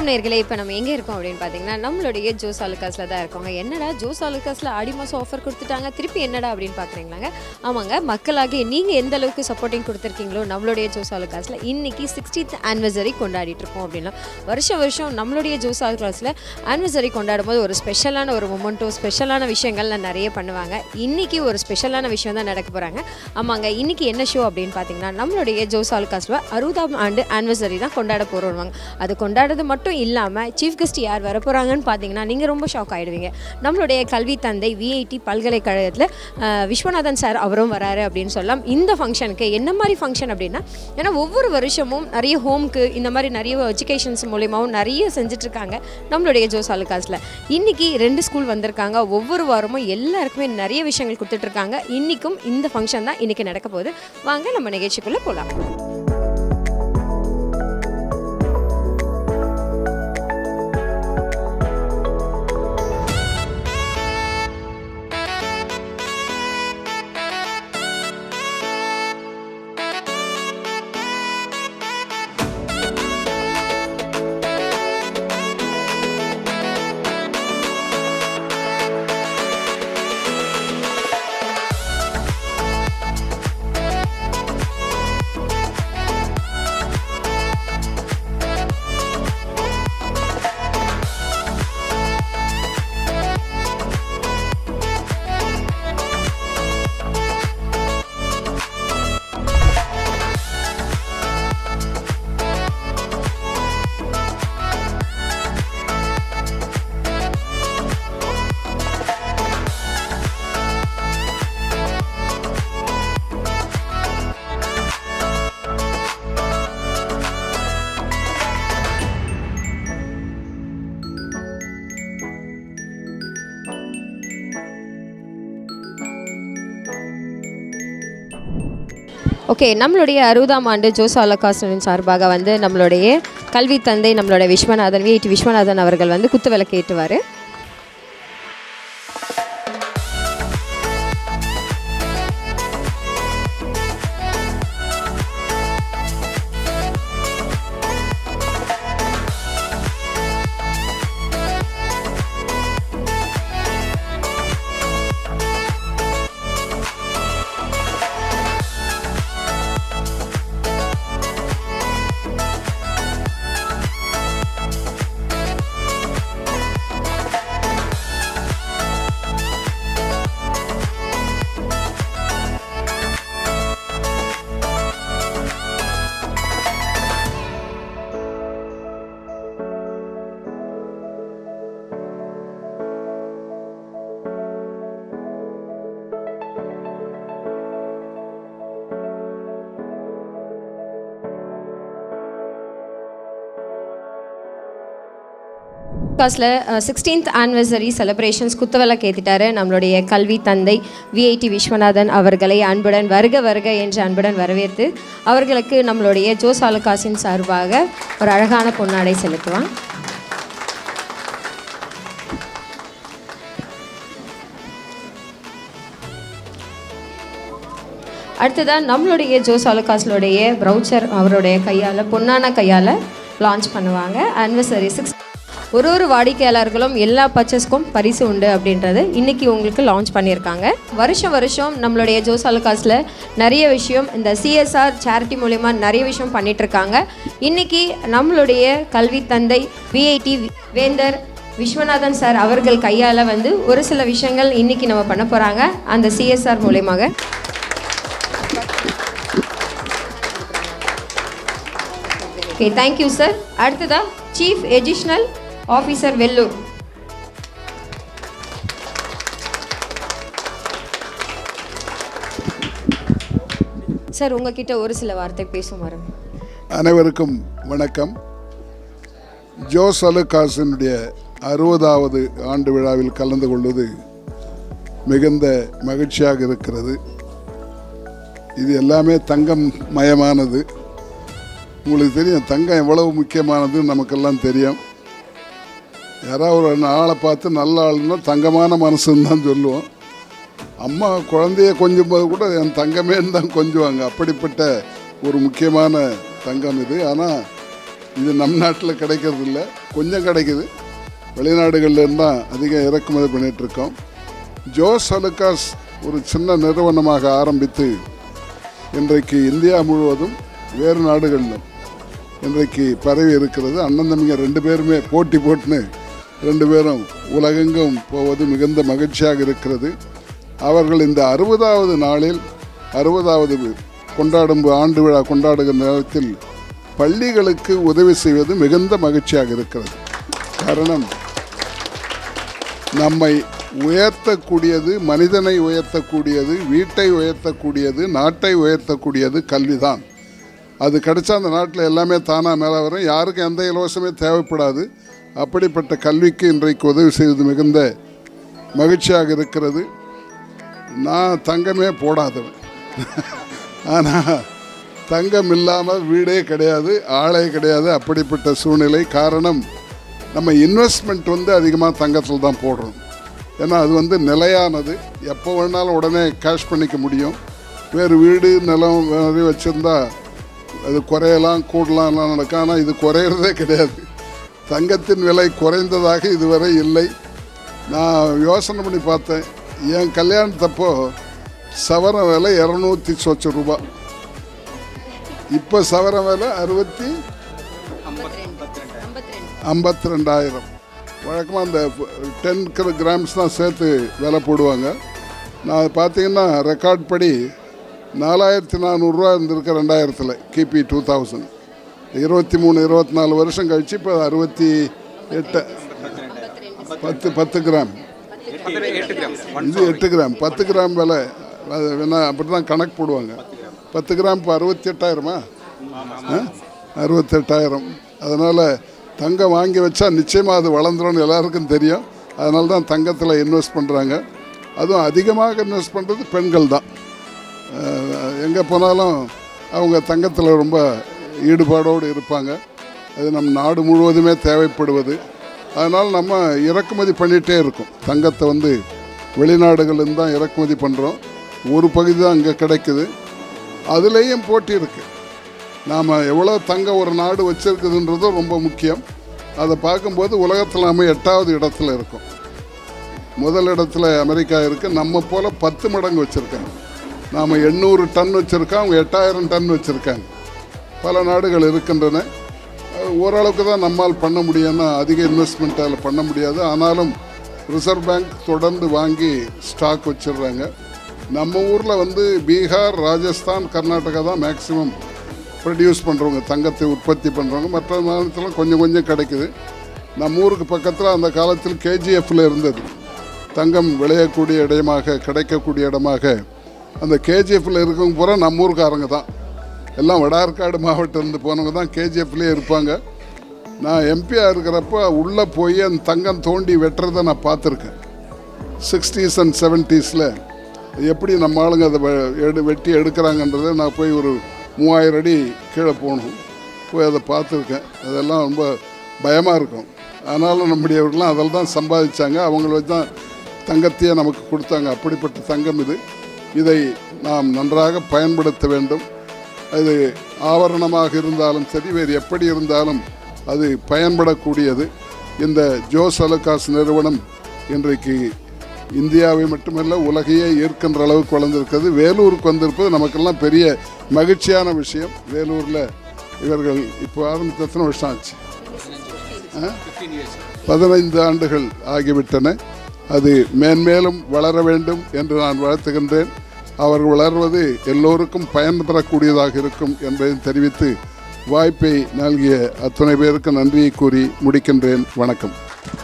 வணக்கம் நேர்களே. இப்போ நம்ம எங்கே இருக்கோம் அப்படின்னு பார்த்தீங்கன்னா நம்மளுடைய ஜோஸ் ஆலுக்காஸில் தான் இருக்கோங்க. என்னடா ஜோஸ் ஆலுக்காஸில் ஆடி மாதம் ஆஃபர் கொடுத்துட்டாங்க, திருப்பி என்னடா அப்படின்னு பார்க்குறீங்களாங்க? ஆமாங்க, மக்களாகி நீங்கள் எந்த அளவுக்கு சப்போர்ட்டிங் கொடுத்துருக்கீங்களோ நம்மளுடைய ஜோஸ் ஆலுக்காஸில் இன்றைக்கி 60th ஆனிவர்சரி கொண்டாடிட்டு இருக்கோம். அப்படின்னா வருஷம் நம்மளுடைய ஜோஸ் ஆலுக்காஸில் ஆனிவர்சரி கொண்டாடும் போது ஒரு ஸ்பெஷலான ஒரு மொமெண்ட்டோ, ஸ்பெஷலான விஷயங்கள்லாம் நிறைய பண்ணுவாங்க. இன்றைக்கி ஒரு ஸ்பெஷலான விஷயம் தான் நடக்க போகிறாங்க. ஆமாங்க, இன்றைக்கி என்ன ஷோ அப்படின்னு பார்த்தீங்கன்னா நம்மளுடைய ஜோஸ் ஆலுக்காஸில் 60ஆம் ஆண்டு ஆனிவர்சரி தான் கொண்டாட போகிறோம். அது கொண்டாடுறது மட்டும் இல்லாமல் சீஃப் கெஸ்ட் யார் வர போகிறாங்கன்னு பார்த்தீங்கன்னா நீங்கள் ரொம்ப ஷாக் ஆகிடுவீங்க. நம்மளுடைய கல்வி தந்தை விஐடி பல்கலைக்கழகத்தில் விஸ்வநாதன் சார் அவரும் வராரு அப்படின்னு சொல்லலாம். இந்த ஃபங்க்ஷனுக்கு என்ன மாதிரி ஃபங்க்ஷன் அப்படின்னா, ஏன்னா ஒவ்வொரு வருஷமும் நிறைய ஹோம்க்கு இந்த மாதிரி நிறைய எஜுகேஷன்ஸ் மூலியமாகவும் நிறைய செஞ்சிட்ருக்காங்க நம்மளுடைய ஜோஸ் ஆலுக்காஸில். இன்றைக்கி 2 ஸ்கூல் வந்திருக்காங்க. ஒவ்வொரு வாரமும் எல்லாருக்குமே நிறைய விஷயங்கள் கொடுத்துட்ருக்காங்க. இன்றைக்கும் இந்த ஃபங்க்ஷன் தான் இன்றைக்கி நடக்க போகுது. வாங்க நம்ம நிகழ்ச்சிக்குள்ளே போகலாம். ஓகே, நம்மளுடைய 60ஆம் ஆண்டு ஜோஸ் ஆலுக்காஸின் சார்பாக வந்து நம்மளுடைய கல்வி தந்தை நம்மளுடைய விஸ்வநாதன் விஐடி விஸ்வநாதன் அவர்கள் வந்து குத்து விளக்கு ஏற்றுவார். காஸில் 16th ஆனிவர்சரி செலிப்ரேஷன்ஸ் குத்துவிளக்கு ஏற்றிட்டாரு நம்மளுடைய கல்வி தந்தை விஐடி விஸ்வநாதன் அவர்களை அன்புடன் வருக என்று அன்புடன் வரவேற்று அவர்களுக்கு நம்மளுடைய ஜோஸ் ஆலுக்காஸின் சார்பாக ஒரு அழகான பொன்னாடை செலுத்துவான். அடுத்ததான் நம்மளுடைய ஜோஸ் ஆலுக்காஸினுடைய ப்ரௌச்சர் அவருடைய கையால் பொன்னான கையால் லான்ச் பண்ணுவாங்க. ஆனிவர்சரி ஒரு வாடிக்கையாளர்களும் எல்லா பர்ச்சேஸ்க்கும் பரிசு உண்டு அப்படின்றது இன்றைக்கி உங்களுக்கு லான்ச் பண்ணியிருக்காங்க. வருஷம் நம்மளுடைய ஜோஸ் ஆலுக்காஸில் நிறைய விஷயம் இந்த CSR சேரிட்டி மூலிமா நிறைய விஷயம் பண்ணிகிட்ருக்காங்க. இன்றைக்கி நம்மளுடைய கல்வி தந்தை விஐடி வேந்தர் விஸ்வநாதன் சார் அவர்கள் கையால் வந்து ஒரு சில விஷயங்கள் இன்றைக்கி நம்ம பண்ண போகிறாங்க அந்த CSR மூலியமாக. Okay, thank you sir. அடுத்ததாக chief educational officer Vellore. Sir, உங்ககிட்ட ஒரு சில வார்த்தை பேசுமாறு. அனைவருக்கும் வணக்கம். ஜோஸ் ஆலுக்காஸினுடைய 60வது ஆண்டு விழாவில் கலந்து கொள்வது மிகுந்த மகிழ்ச்சியாக இருக்கிறது. இது எல்லாமே தங்கம் மயமானது. உங்களுக்கு தெரியும் தங்கம் எவ்வளவு முக்கியமானது, நமக்கெல்லாம் தெரியும். யாராவது ஒரு ஆளை பார்த்து நல்ல ஆளுன்னா தங்கமான மனசுன்னு தான் சொல்லுவோம். அம்மா குழந்தைய கொஞ்சம் போது கூட என் தங்கமேன்னு தான் கொஞ்சுவாங்க. அப்படிப்பட்ட ஒரு முக்கியமான தங்கம் இது. ஆனால் இது நம் நாட்டில் கிடைக்கிறது இல்லை, கொஞ்சம் கிடைக்குது. வெளிநாடுகள்லேருந்து தான் அதிகம் இறக்குமதி பண்ணிகிட்ருக்கோம். ஜோஸ் அலுகாஸ் ஒரு சின்ன நிறுவனமாக ஆரம்பித்து இன்றைக்கு இந்தியா முழுவதும் வேறு நாடுகளிலும் இன்றைக்கு பரவி இருக்கிறது. அண்ணன் தம்பிங்க 2 பேருமே போட்டி போட்டுன்னு 2 பேரும் உலகெங்கும் போவது மிகுந்த மகிழ்ச்சியாக இருக்கிறது. அவர்கள் இந்த 60வது நாளில் 60வது ஆண்டு விழா கொண்டாடுகிற நேரத்தில் பள்ளிகளுக்கு உதவி செய்வது மிகுந்த மகிழ்ச்சியாக இருக்கிறது. காரணம், நம்மை உயர்த்தக்கூடியது, மனிதனை உயர்த்தக்கூடியது, வீட்டை உயர்த்தக்கூடியது, நாட்டை உயர்த்தக்கூடியது கல்விதான். அது கிடைச்சா அந்த நாட்டில் எல்லாமே தானாக மேலே வரும், யாருக்கும் எந்த இலவசமே தேவைப்படாது. அப்படிப்பட்ட கல்விக்கு இன்றைக்கு உதவி செய்வது மிகுந்த மகிழ்ச்சியாக இருக்கிறது. நான் தங்கமே போடாதவன், ஆனால் தங்கம் இல்லாமல் வீடே கிடையாது, ஆளே கிடையாது. அப்படிப்பட்ட சூழ்நிலை. காரணம், நம்ம இன்வெஸ்ட்மெண்ட் அதிகமாக தங்கத்தில் தான் போடுறோம். ஏன்னா அது நிலையானது, எப்போ வேணாலும் உடனே கேஷ் பண்ணிக்க முடியும். வேறு வீடு நிலம் நிறைய வச்சுருந்தா அது குறையலாம் கூடலாம் எல்லாம் நடக்கும். ஆனால் இது குறையிறதே கிடையாது. தங்கத்தின் விலை குறைந்ததாக இதுவரை இல்லை. நான் யோசனை பண்ணி பார்த்தேன், என் கல்யாணத்தப்போ சவர விலை 200 சொச்ச ரூபா, இப்போ சவர விலை 52,000. வழக்கமாக அந்த 10 கிராம்ஸ் தான் சேர்த்து விலை போடுவாங்க. நான் பார்த்தீங்கன்னா ரெக்கார்ட் படி 4,400 ரூபா இருந்திருக்கு 2000, கிபி 2000. 23-24 வருஷம் கழிச்சு இப்போ 68, 10 கிராம், இது 8 கிராம், 10 கிராம் விலை. அது வேணா அப்படி தான் கணக்கு போடுவாங்க. 10 கிராம் இப்போ 68,000மா? 68,000. அதனால் தங்கம் வாங்கி வச்சா நிச்சயமாக அது வளர்ந்துடும், எல்லாருக்கும் தெரியும். அதனால தான் தங்கத்தில் இன்வெஸ்ட் பண்ணுறாங்க. அதுவும் அதிகமாக இன்வெஸ்ட் பண்ணுறது பெண்கள் தான். எங்கே போனாலும் அவங்க தங்கத்தில் ரொம்ப ஈடுபாடோடு இருப்பாங்க. அது நம் நாடு முழுவதுமே தேவைப்படுவது. அதனால் நம்ம இறக்குமதி பண்ணிகிட்டே இருக்கோம். தங்கத்தை வெளிநாடுகள்லேருந்து தான் இறக்குமதி பண்ணுறோம். ஒரு பகுதி தான் இங்கே கிடைக்குது. அதுலேயும் போட்டி இருக்குது. நாம் எவ்வளோ தங்கம் ஒரு நாடு வச்சுருக்குதுன்றதும் ரொம்ப முக்கியம். அதை பார்க்கும்போது உலகத்தில் நம்ம 8வது இடத்துல இருக்கோம். முதல் இடத்துல அமெரிக்கா இருக்குது. நம்ம போல் 10 மடங்கு வச்சுருக்காங்க. நாம் 800 டன் வச்சுருக்கோம், அவங்க 8,000 டன் வச்சுருக்காங்க. பல நாடுகள் இருக்கின்றன. ஓரளவுக்கு தான் நம்மால் பண்ண முடியும்னா அதிக இன்வெஸ்ட்மெண்ட் அதில் பண்ண முடியாது. ஆனாலும் ரிசர்வ் பேங்க் தொடர்ந்து வாங்கி ஸ்டாக் வச்சிடுறாங்க. நம்ம ஊரில் பீகார், ராஜஸ்தான், கர்நாடகா தான் மேக்ஸிமம் ப்ரொடியூஸ் பண்ணுறவங்க, தங்கத்தை உற்பத்தி பண்ணுறவங்க. மற்ற மாநிலத்தில் கொஞ்சம் கொஞ்சம் கிடைக்குது. நம்ம ஊருக்கு பக்கத்தில் அந்த காலத்தில் கேஜிஎஃப்பில் இருந்தது. தங்கம் விளையக்கூடிய இடமாக, கிடைக்கக்கூடிய இடமாக. அந்த கேஜிஎஃப்பில் இருக்கவங்க பூரா நம்ம ஊருக்காரங்க தான். எல்லாம் வடார்காடு மாவட்டத்திலேருந்து போனவங்க தான் கேஜிஎஃப்லேயே இருப்பாங்க. நான் எம்பியாக இருக்கிறப்ப உள்ளே போய் அந்த தங்கம் தோண்டி வெட்டுறதை நான் பார்த்துருக்கேன். 60s and 70s எப்படி நம்ம ஆளுங்க அதை வெட்டி எடுக்கிறாங்கன்றதை நான் போய் ஒரு 3000 அடி கீழே போகணும், போய் அதை பார்த்துருக்கேன். அதெல்லாம் ரொம்ப பயமாக இருக்கும். ஆனாலும் நம்முடையவர்கள்லாம் அதில் தான் சம்பாதிச்சாங்க. அவங்கள வச்சு தான் தங்கத்தையே நமக்கு கொடுத்தாங்க. அப்படிப்பட்ட தங்கம் இது. இதை நாம் நன்றாக பயன்படுத்த வேண்டும். அது ஆபரணமாக இருந்தாலும் சரி, வேறு எப்படி இருந்தாலும் அது பயன்படக்கூடியது. இந்த ஜோஸ் அலுகாஸ் நிறுவனம் இன்றைக்கு இந்தியாவை மட்டுமல்ல உலகையே ஈர்க்கின்ற அளவுக்கு வளர்ந்துருக்கிறது. வேலூருக்கு வந்திருப்பது நமக்கெல்லாம் பெரிய மகிழ்ச்சியான விஷயம். வேலூரில் இவர்கள் இப்போ ஆரம்பித்த எத்தனை வருஷம் ஆச்சு? 15 ஆண்டுகள் ஆகிவிட்டன. அது மேன்மேலும் வளர வேண்டும் என்று நான் வாழ்த்துகின்றேன். அவர்கள் வளர்வது எல்லோருக்கும் பயன் பெறக்கூடியதாக இருக்கும் என்பதை தெரிவித்து வாய்ப்பை நல்கிய அத்தனை பேருக்கு நன்றியை கூறி முடிக்கின்றேன். வணக்கம்.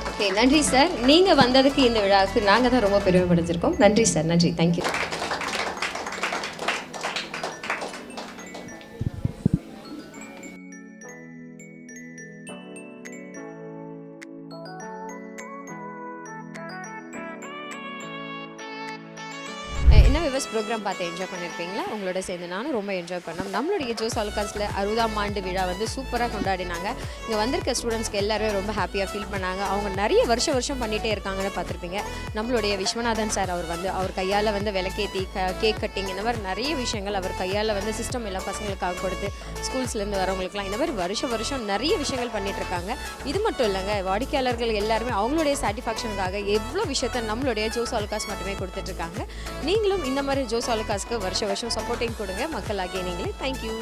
ஓகே, நன்றி சார். நீங்கள் வந்ததுக்கு இந்த விழாவுக்கு நாங்கள் தான் ரொம்ப பெருமைப்படைஞ்சிருக்கோம். நன்றி சார், நன்றி, தேங்க்யூ. என்ன விவஸ் ப்ரோக்ராம் பார்த்து என்ஜாய் பண்ணியிருப்பீங்களா? உங்களோட சேர்ந்து நானும் ரொம்ப என்ஜாய் பண்ணோம். நம்மளுடைய ஜோஸ் ஆலுகாஸில் 60ஆம் ஆண்டு விழா வந்து சூப்பராக கொண்டாடினாங்க. இங்கே வந்திருக்க ஸ்டூடெண்ட்ஸ்க்கு எல்லாருமே ரொம்ப ஹாப்பியாக ஃபீல் பண்ணாங்க. அவங்க நிறைய வருஷம் பண்ணிகிட்டே இருக்காங்கன்னு பார்த்துருப்பீங்க. நம்மளுடைய விஸ்வநாதன் சார் அவர் கையால் வந்து விளக்கேற்றி கேக் கட்டிங் இந்த மாதிரி நிறைய விஷயங்கள் அவர் கையால் வந்து சிஸ்டம் எல்லாம் பசங்களுக்காக கொடுத்து ஸ்கூல்ஸ்லேருந்து வரவங்களுக்குலாம் இந்த மாதிரி வருஷம் நிறைய விஷயங்கள் பண்ணிட்டு இருக்காங்க. இது மட்டும் இல்லைங்க, வாடிக்கையாளர்கள் எல்லாருமே அவங்களுடைய சாட்டிஸ்ஃபேக்ஷனுக்காக எவ்வளோ விஷயத்த நம்மளுடைய ஜோஸ் ஆலுகாஸ் மட்டுமே கொடுத்துட்ருக்காங்க. நீங்களும் இந்த மாதிரி ஜோஸ் ஆலுகாஸ்க்கு வருஷம் சப்போர்ட்டிங் கொடுங்க மக்களாகிய நீங்களே. தேங்க்யூ.